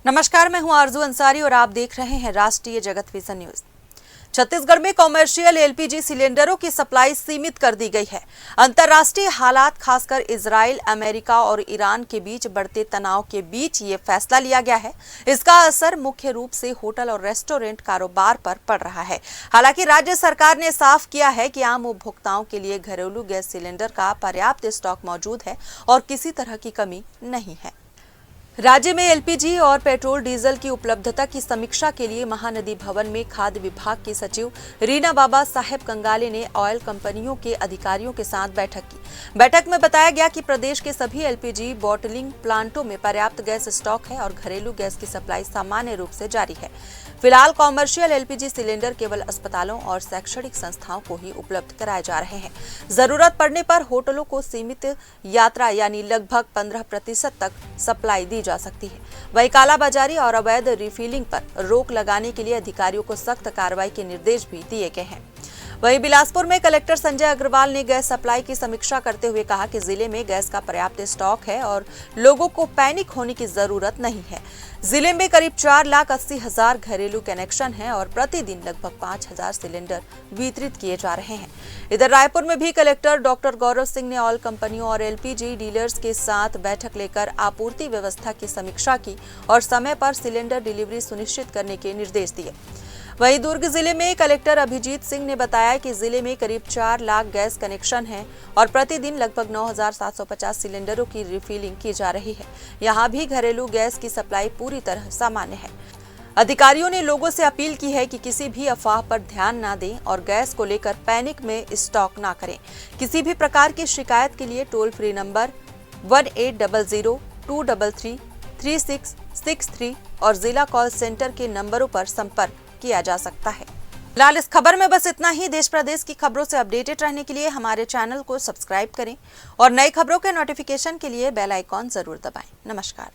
नमस्कार, मैं हूं आरजू अंसारी और आप देख रहे हैं राष्ट्रीय जगत विजन न्यूज। छत्तीसगढ़ में कॉमर्शियल एलपीजी सिलेंडरों की सप्लाई सीमित कर दी गई है। अंतर्राष्ट्रीय हालात, खासकर इजराइल, अमेरिका और ईरान के बीच बढ़ते तनाव के बीच ये फैसला लिया गया है। इसका असर मुख्य रूप से होटल और रेस्टोरेंट कारोबार पर पड़ रहा है। हालांकि राज्य सरकार ने साफ किया है कि आम उपभोक्ताओं के लिए घरेलू गैस सिलेंडर का पर्याप्त स्टॉक मौजूद है और किसी तरह की कमी नहीं है। राज्य में एलपीजी और पेट्रोल डीजल की उपलब्धता की समीक्षा के लिए महानदी भवन में खाद्य विभाग की सचिव रीना बाबा साहेब कंगाले ने ऑयल कंपनियों के अधिकारियों के साथ बैठक की। बैठक में बताया गया कि प्रदेश के सभी एलपीजी बॉटलिंग प्लांटों में पर्याप्त गैस स्टॉक है और घरेलू गैस की सप्लाई सामान्य रूप से जारी है। फिलहाल कॉमर्शियल एलपीजी सिलेंडर केवल अस्पतालों और शैक्षणिक संस्थाओं को ही उपलब्ध कराए जा रहे हैं। जरूरत पड़ने पर होटलों को सीमित यात्रा यानी लगभग 15% तक सप्लाई दी जा सकती है। वहीं कालाबाजारी और अवैध रिफिलिंग पर रोक लगाने के लिए अधिकारियों को सख्त कार्रवाई के निर्देश भी दिए गए हैं। वहीं बिलासपुर में कलेक्टर संजय अग्रवाल ने गैस सप्लाई की समीक्षा करते हुए कहा कि जिले में गैस का पर्याप्त स्टॉक है और लोगों को पैनिक होने की जरूरत नहीं है। जिले में करीब 4,80,000 घरेलू कनेक्शन हैं और प्रतिदिन लगभग 5,000 सिलेंडर वितरित किए जा रहे हैं। इधर रायपुर में भी कलेक्टर डॉक्टर गौरव सिंह ने ऑयल कंपनियों और एलपीजी डीलर्स के साथ बैठक लेकर आपूर्ति व्यवस्था की समीक्षा की और समय पर सिलेंडर डिलीवरी सुनिश्चित करने के निर्देश दिए। वहीं दुर्ग जिले में कलेक्टर अभिजीत सिंह ने बताया कि जिले में करीब 4 लाख गैस कनेक्शन हैं और प्रतिदिन लगभग 9,750 सिलेंडरों की रिफिलिंग की जा रही है। यहां भी घरेलू गैस की सप्लाई पूरी तरह सामान्य है। अधिकारियों ने लोगों से अपील की है कि किसी भी अफवाह पर ध्यान न दें और गैस को लेकर पैनिक में स्टॉक न करें। किसी भी प्रकार की शिकायत के लिए टोल फ्री नंबर 1800-233-3663 और जिला कॉल सेंटर के नंबरों पर संपर्क किया जा सकता है। फिलहाल इस खबर में बस इतना ही। देश प्रदेश की खबरों से अपडेटेड रहने के लिए हमारे चैनल को सब्सक्राइब करें और नई खबरों के नोटिफिकेशन के लिए बेल आइकॉन जरूर दबाएं। नमस्कार।